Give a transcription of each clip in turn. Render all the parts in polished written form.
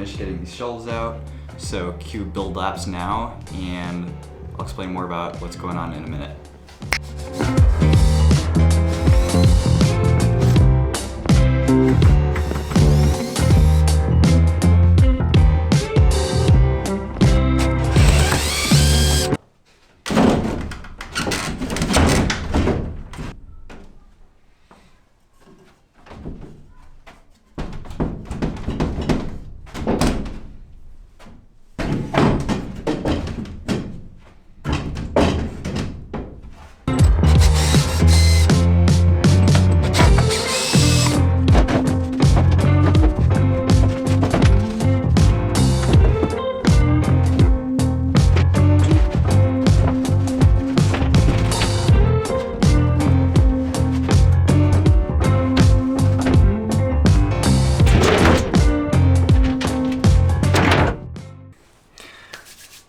finished getting these shelves out. So cue build laps now, and I'll explain more about what's going on in a minute.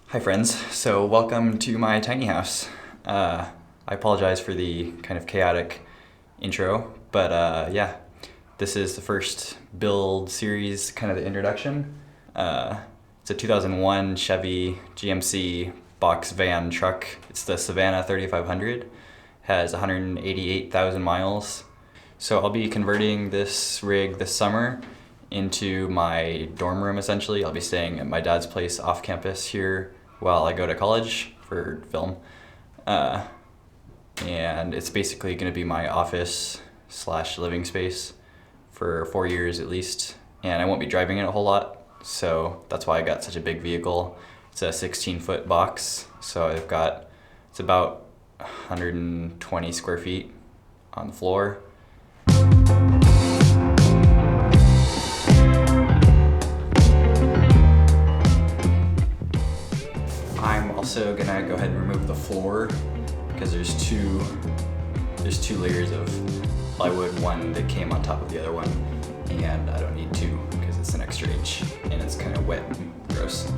Hi friends, so welcome to my tiny house. I apologize for the kind of chaotic intro, but yeah, this is the first build series, kind of the introduction. It's a 2001 Chevy GMC box van truck. It's the Savannah 3500, has 188,000 miles. So I'll be converting this rig this summer into my dorm room essentially. I'll be staying at my dad's place off campus here while I go to college for film. And it's basically gonna be my office / living space for 4 years at least. And I won't be driving it a whole lot, so that's why I got such a big vehicle. It's a 16-foot box, so it's about 120 square feet on the floor. I'm also gonna go ahead and remove the floor because there's two layers of plywood, one that came on top of the other one, and I don't need two because it's an extra inch and it's kind of wet and gross.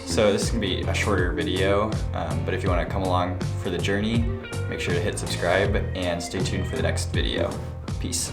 So this is going to be a shorter video, but if you want to come along for the journey, make sure to hit subscribe and stay tuned for the next video. Peace.